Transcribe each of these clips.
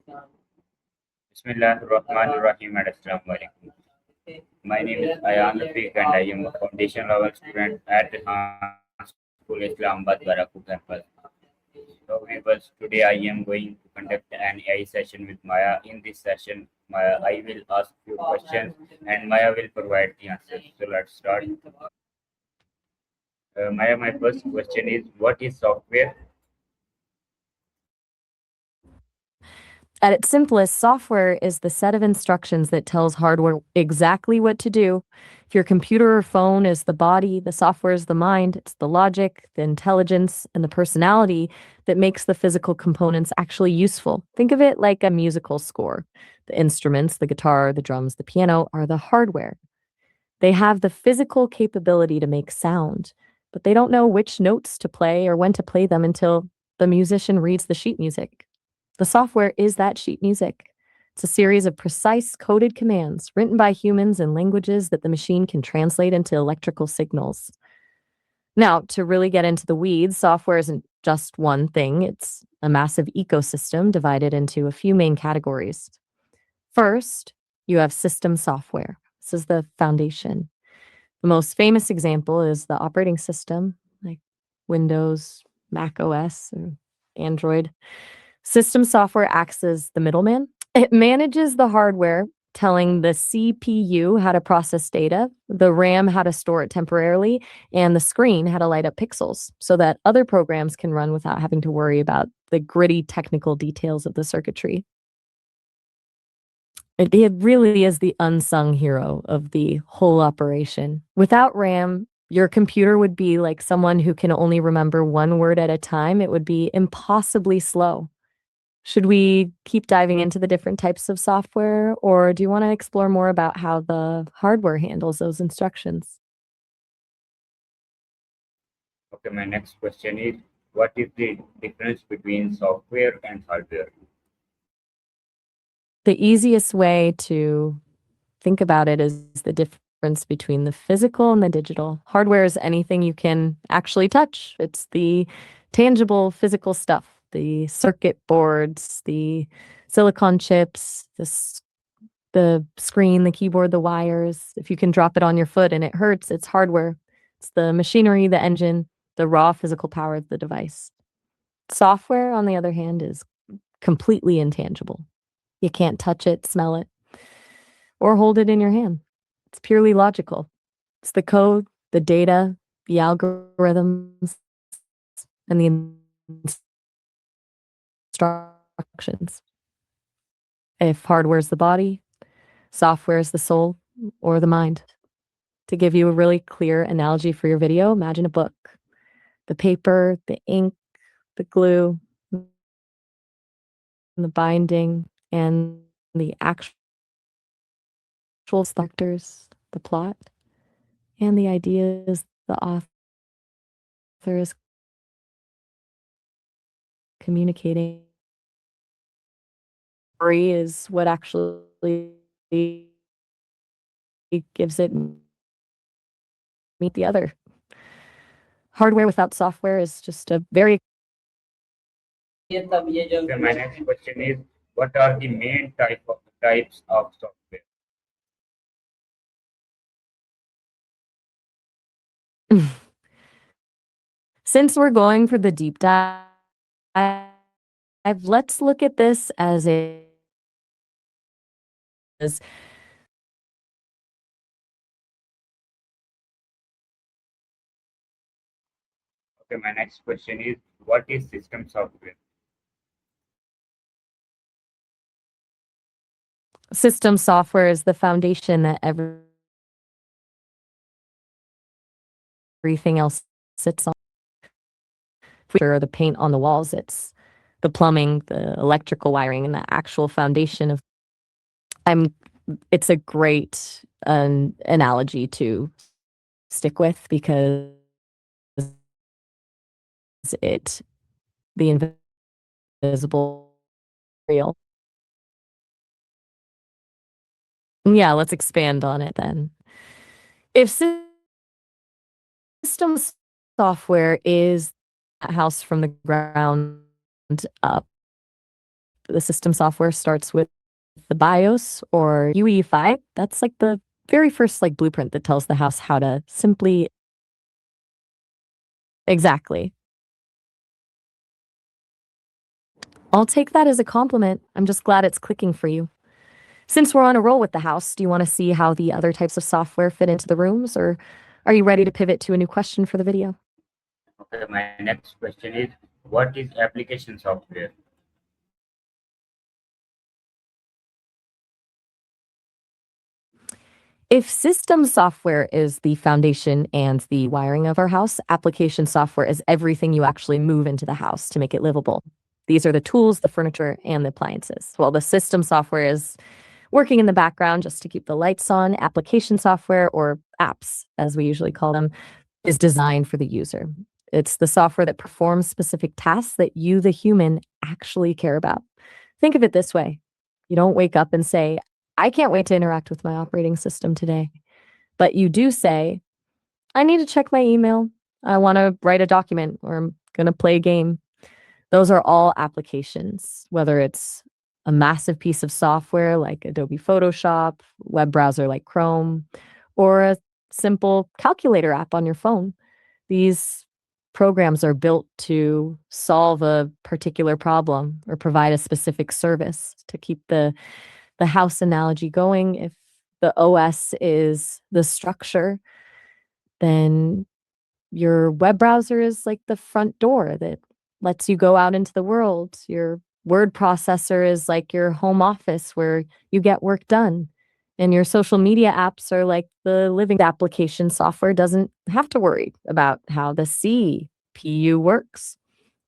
Bismillahirrahmanirrahim and Assalamu alaikum. My name is Ayan Rafiq and I am a foundation level student at the School Islamabad Baraku campus. So viewers, today I am going to conduct an AI session with Maya. In this session, Maya, I will ask few questions and Maya will provide the answers. So let's start. Maya, my first question is, what is software? At its simplest, software is the set of instructions that tells hardware exactly what to do. If your computer or phone is the body, the software is the mind. It's the logic, the intelligence, and the personality that makes the physical components actually useful. Think of it like a musical score. The instruments, the guitar, the drums, the piano, are the hardware. They have the physical capability to make sound, but they don't know which notes to play or when to play them until the musician reads the sheet music. The software is that sheet music. It's a series of precise coded commands written by humans in languages that the machine can translate into electrical signals. Now, to really get into the weeds, software isn't just one thing, it's a massive ecosystem divided into a few main categories. First, you have system software. This is the foundation. The most famous example is the operating system, like Windows, Mac OS, or Android. System software acts as the middleman. It manages the hardware, telling the CPU how to process data, the RAM how to store it temporarily, and the screen how to light up pixels so that other programs can run without having to worry about the gritty technical details of the circuitry. It really is the unsung hero of the whole operation. Without RAM, your computer would be like someone who can only remember one word at a time. It would be impossibly slow. Should we keep diving into the different types of software, or do you want to explore more about how the hardware handles those instructions? Okay, my next question is, what is the difference between software and hardware? The easiest way to think about it is the difference between the physical and the digital. Hardware is anything you can actually touch. It's the tangible physical stuff, the circuit boards, the silicon chips, the screen, the keyboard, the wires. If you can drop it on your foot and it hurts, it's hardware. It's the machinery, the engine, the raw physical power of the device. Software, on the other hand, is completely intangible. You can't touch it, smell it, or hold it in your hand. It's purely logical. It's the code, the data, the algorithms, and the instructions. If hardware is the body, software is the soul or the mind. To give you a really clear analogy for your video, imagine a book. The paper, the ink, the glue, and the binding, and the actual selectors, the plot, and the ideas the author is communicating. Story is what actually gives it meet the other. Hardware without software is just a very Okay, my next question is, what are the main types of software? since we're going for the deep dive, let's look at this as Okay, my next question is, what is system software? system software is the foundation that everything else sits on. Or the paint on the walls, it's the plumbing, the electrical wiring, and the actual foundation of. I'm. It's a great analogy to stick with because it the invisible real. Yeah, let's expand on it then. If systems software is a house from the ground up, the system software starts with the BIOS or UE5. That's like the very first like blueprint that tells the house how to simply exactly. I'll take that as a compliment. I'm just glad it's clicking for you. Since we're on a roll with the house, do you want to see how the other types of software fit into the rooms, or are you ready to pivot to a new question for the video? Okay, my next question is, what is application software? If system software is the foundation and the wiring of our house, application software is everything you actually move into the house to make it livable. These are the tools, the furniture, and the appliances. Well, the system software is working in the background just to keep the lights on. Application software, or apps, as we usually call them, is designed for the user. It's the software that performs specific tasks that you, the human, actually care about. Think of it this way. You don't wake up and say, I can't wait to interact with my operating system today. But you do say, I need to check my email. I want to write a document, or I'm going to play a game. Those are all applications, whether it's a massive piece of software like Adobe Photoshop, web browser like Chrome, or a simple calculator app on your phone. These programs are built to solve a particular problem or provide a specific service. To keep the house analogy going, if the OS is the structure, then your web browser is like the front door that lets you go out into the world. Your word processor is like your home office where you get work done. And your social media apps are like the living application software doesn't have to worry about how the CPU works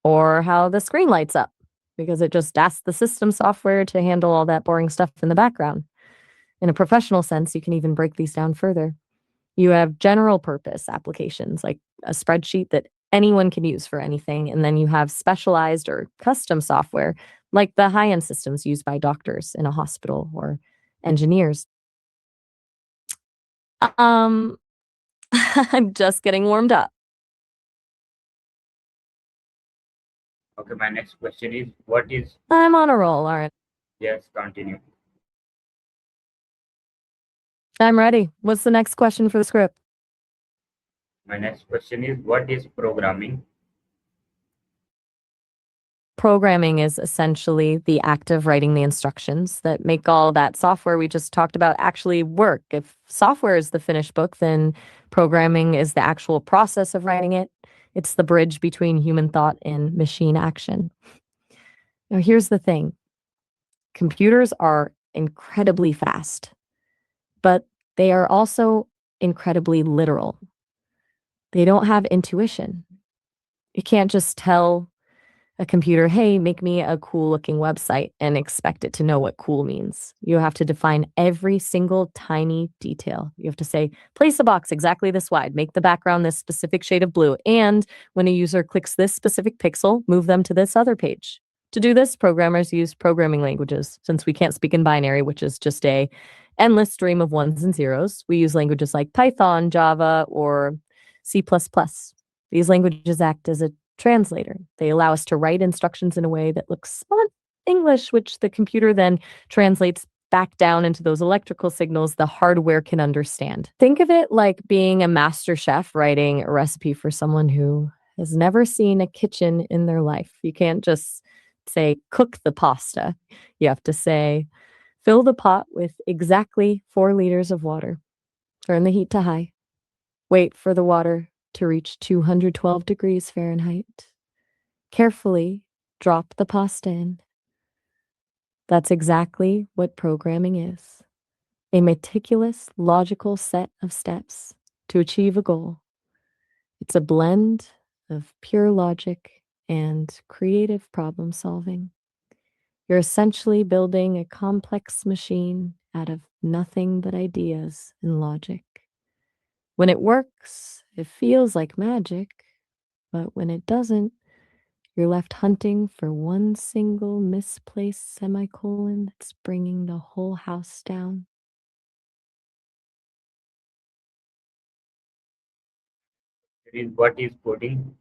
or how the screen lights up because it just asks the system software to handle all that boring stuff in the background. In a professional sense, you can even break these down further. You have general purpose applications like a spreadsheet that anyone can use for anything. And then you have specialized or custom software like the high end systems used by doctors in a hospital or engineers. Um, I'm just getting warmed up. Okay, my next question is, what is, I'm on a roll, aren't yes, continue. I? I'm ready. What's the next question for the script? My next question is, what is programming? Programming is essentially the act of writing the instructions that make all that software we just talked about actually work. If software is the finished book, then programming is the actual process of writing it. It's the bridge between human thought and machine action. Now, here's the thing. Computers are incredibly fast, but they are also incredibly literal. They don't have intuition. You can't just tell a computer, hey, make me a cool looking website and expect it to know what cool means. You have to define every single tiny detail. You have to say, place a box exactly this wide, make the background this specific shade of blue. And when a user clicks this specific pixel, move them to this other page. To do this, programmers use programming languages. Since we can't speak in binary, which is just a endless stream of ones and zeros, we use languages like Python, Java, or C++. These languages act as a translator. They allow us to write instructions in a way that looks somewhat English, which the computer then translates back down into those electrical signals the hardware can understand. Think of it like being a master chef writing a recipe for someone who has never seen a kitchen in their life. You can't just say, cook the pasta. You have to say, fill the pot with exactly 4 liters of water. Turn the heat to high. Wait for the water to reach 212 degrees Fahrenheit. Carefully drop the pasta in. That's exactly what programming is. A meticulous, logical set of steps to achieve a goal. It's a blend of pure logic and creative problem solving. You're essentially building a complex machine out of nothing but ideas and logic. When it works, it feels like magic, but when it doesn't, you're left hunting for one single misplaced semicolon that's bringing the whole house down. It is, what is coding?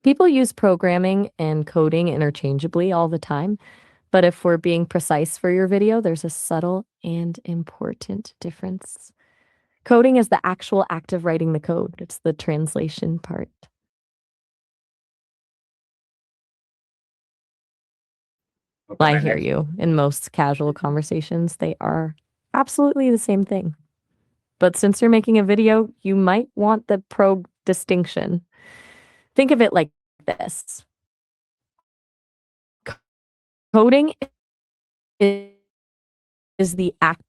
People use programming and coding interchangeably all the time, but if we're being precise for your video, there's a subtle and important difference. Coding is the actual act of writing the code, it's the translation part. Okay, I my hear next you. In most casual conversations, they are absolutely the same thing. But since you're making a video, you might want the probe distinction. Think of it like this. Coding i- is the act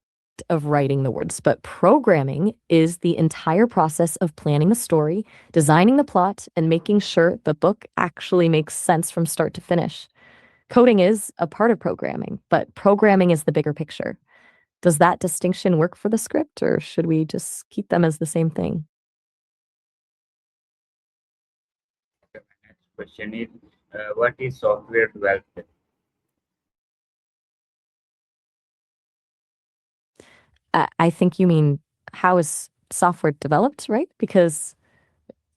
of writing the words, but programming is the entire process of planning the story, designing the plot, and making sure the book actually makes sense from start to finish. Coding is a part of programming, but programming is the bigger picture. Does that distinction work for the script, or should we just keep them as the same thing? question is, what is software development? I think you mean how is software developed, right? Because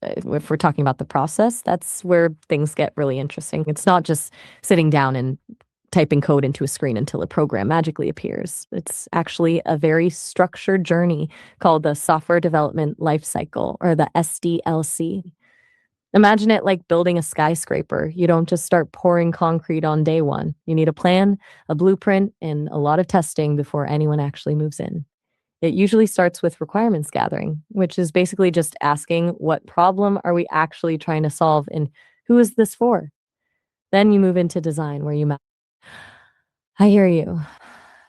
if we're talking about the process, that's where things get really interesting. It's not just sitting down and typing code into a screen until a program magically appears. It's actually a very structured journey called the software development lifecycle, or the SDLC. Imagine it like building a skyscraper. You don't just start pouring concrete on day one. You need a plan, a blueprint, and a lot of testing before anyone actually moves in. It usually starts with requirements gathering, which is basically just asking what problem are we actually trying to solve and who is this for? Then you move into design where you map. I hear you.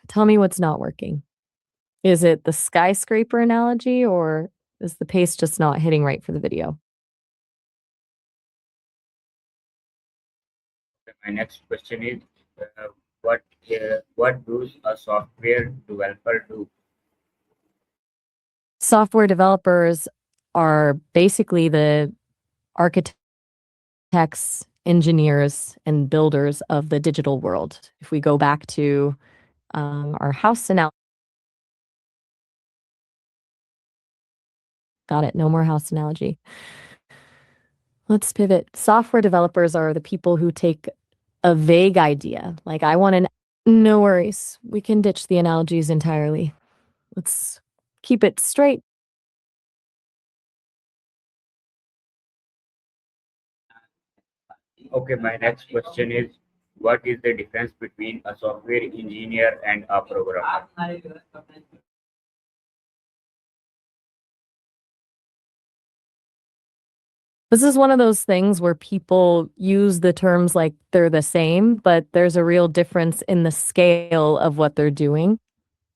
Tell me what's not working. Is it the skyscraper analogy, or is the pace just not hitting right for the video? Okay, my next question is, uh, what does a software developer do? Software developers are basically the architects, engineers, and builders of the digital world. If we go back to our house analogy, got it, no more house analogy. Let's pivot. Software developers are the people who take a vague idea, like I want an. No worries. We can ditch the analogies entirely. Let's keep it straight. Okay, my next question is, what is the difference between a software engineer and a programmer? This is one of those things where people use the terms like they're the same, but there's a real difference in the scale of what they're doing.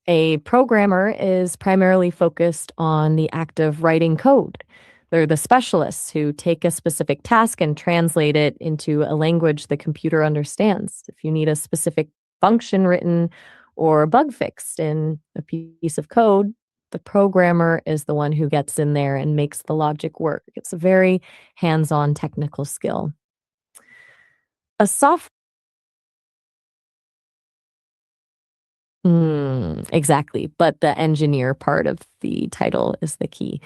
A programmer is primarily focused on the act of writing code. They're the specialists who take a specific task and translate it into a language the computer understands. If you need a specific function written or a bug fixed in a piece of code, the programmer is the one who gets in there and makes the logic work. It's a very hands on technical skill. A soft exactly, but the engineer part of the title is the key.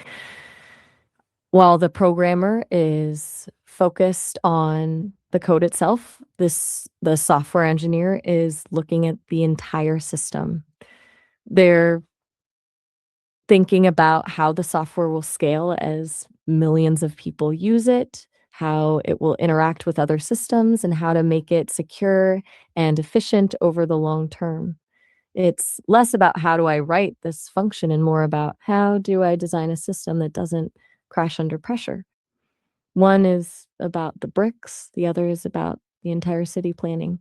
While the programmer is focused on the code itself, the software engineer is looking at the entire system. They're thinking about how the software will scale as millions of people use it, how it will interact with other systems, and how to make it secure and efficient over the long term. It's less about how do I write this function and more about how do I design a system that doesn't crash under pressure. One is about the bricks, the other is about the entire city planning.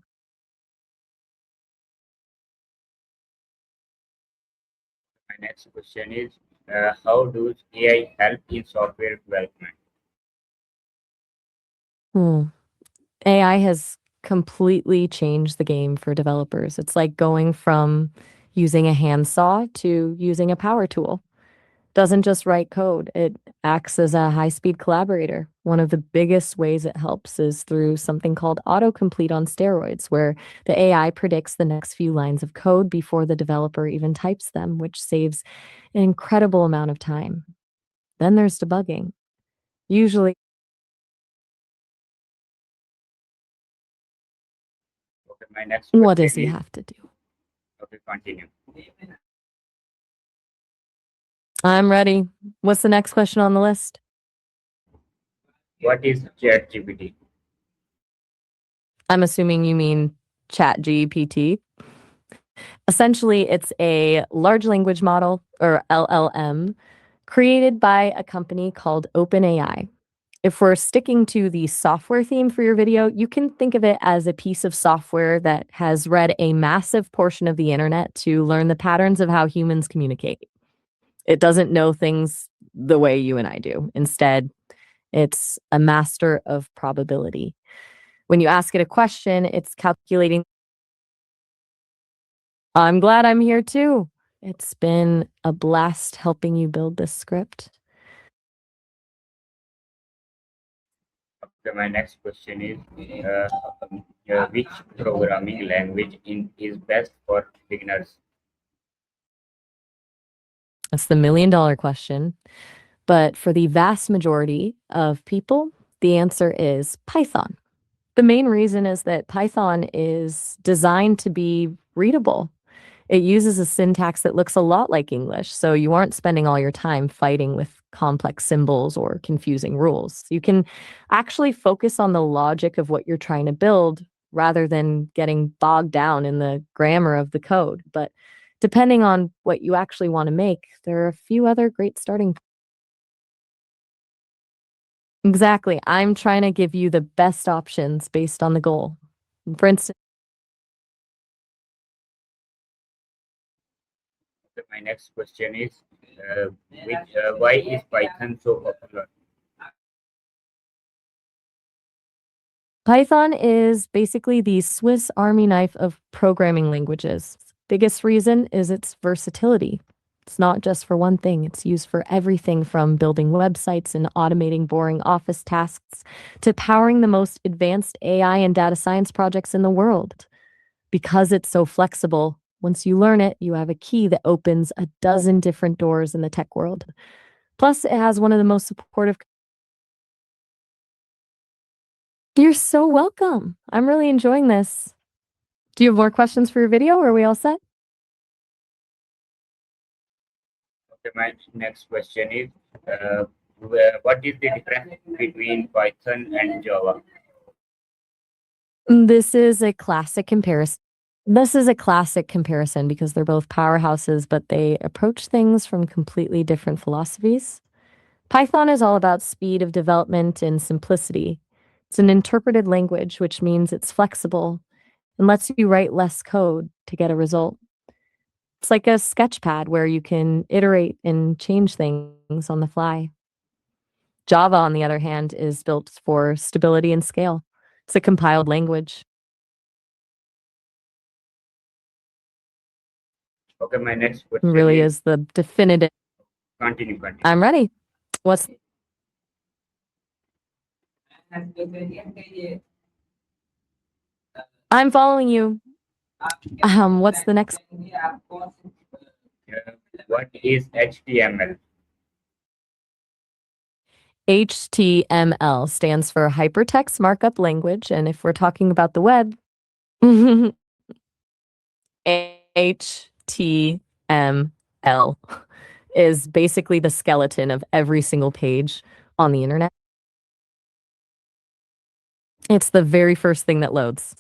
My next question is, how does AI help in software development? Hmm. AI has completely changed the game for developers. It's like going from using a handsaw to using a power tool. Doesn't just write code, it acts as a high speed collaborator. One of the biggest ways it helps is through something called autocomplete on steroids, where the AI predicts the next few lines of code before the developer even types them, which saves an incredible amount of time. Then there's debugging. Usually, My next What does question he is, have to do? okay, continue. I'm ready. What's the next question on the list? What is ChatGPT? I'm assuming you mean Chat GPT. Essentially, it's a large language model, or LLM, created by a company called OpenAI. If we're sticking to the software theme for your video, you can think of it as a piece of software that has read a massive portion of the internet to learn the patterns of how humans communicate. It doesn't know things the way you and I do. Instead, it's a master of probability. When you ask it a question, it's calculating. I'm glad I'm here too. It's been a blast helping you build this script. Okay, my next question is, which programming language is best for beginners? That's the $1 million question. But for the vast majority of people, the answer is Python. The main reason is that Python is designed to be readable. It uses a syntax that looks a lot like English, so you aren't spending all your time fighting with complex symbols or confusing rules. You can actually focus on the logic of what you're trying to build rather than getting bogged down in the grammar of the code. But depending on what you actually want to make, there are a few other great starting. Exactly. I'm trying to give you the best options based on the goal. For instance, Okay, my next question is, why is Python so popular? Python is basically the Swiss Army knife of programming languages. Biggest reason is its versatility. It's not just for one thing, it's used for everything from building websites and automating boring office tasks to powering the most advanced AI and data science projects in the world. Because it's so flexible, once you learn it, you have a key that opens a dozen different doors in the tech world. Plus, it has one of the most supportive. You're so welcome. I'm really enjoying this. Do you have more questions for your video, or are we all set? Okay, my next question is, what is the difference between Python and Java? This is a classic comparison. This is a classic comparison because they're both powerhouses, but they approach things from completely different philosophies. Python is all about speed of development and simplicity. It's an interpreted language, which means it's flexible and lets you write less code to get a result. It's like a sketchpad where you can iterate and change things on the fly. Java, on the other hand, is built for stability and scale. It's a compiled language. Okay, my next It question really is, is the definitive. continue. I'm ready. What's I'm following you. What's the next? What is HTML? HTML stands for Hypertext Markup Language, and if we're talking about the web, HTML is basically the skeleton of every single page on the internet. It's the very first thing that loads.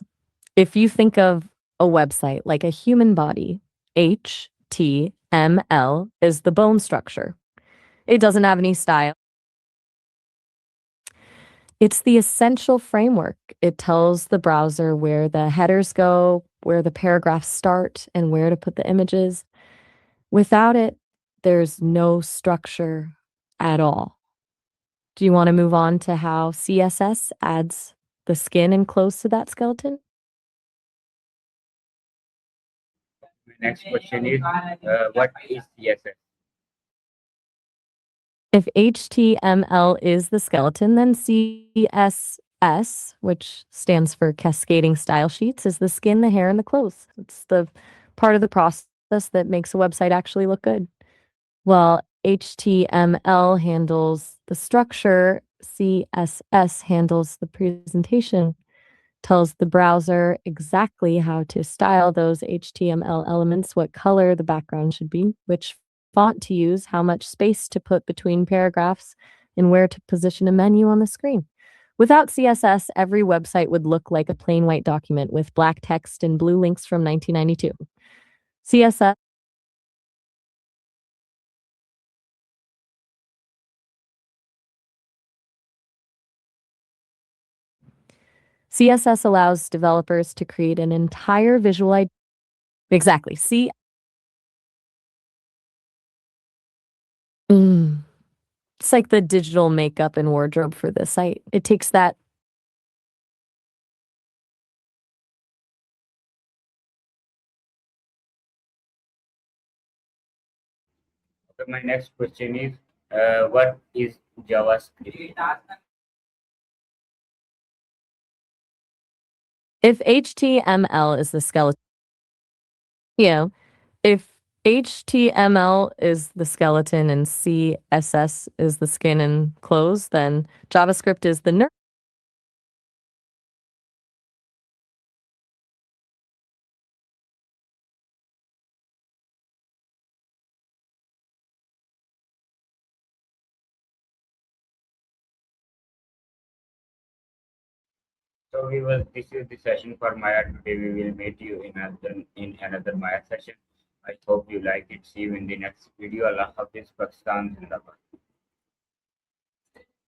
If you think of a website like a human body, HTML is the bone structure. It doesn't have any style. It's the essential framework. It tells the browser where the headers go, where the paragraphs start, and where to put the images. Without it, there's no structure at all. Do you want to move on to how CSS adds the skin and clothes to that skeleton? My next question is, what is CSS? If HTML is the skeleton, then CSS, which stands for Cascading Style Sheets, is the skin, the hair, and the clothes. It's the part of the process that makes a website actually look good. While HTML handles the structure, CSS handles the presentation. tells the browser exactly how to style those HTML elements, what color the background should be, which font to use, how much space to put between paragraphs, and where to position a menu on the screen. Without CSS, every website would look like a plain white document with black text and blue links from 1992. CSS CSS allows developers to create an entire visual identity. Exactly. Mm. It's like the digital makeup and wardrobe for the site. It takes that. Okay, my next question is, what is JavaScript? If HTML is the skeleton, yeah, if HTML is the skeleton and CSS is the skin and clothes, then JavaScript is the nerve. So this is the session for Maya. Today we will meet you in another Maya session. I hope you like it. See you in the next video. Allah Hafiz, Pakistan Zindabad.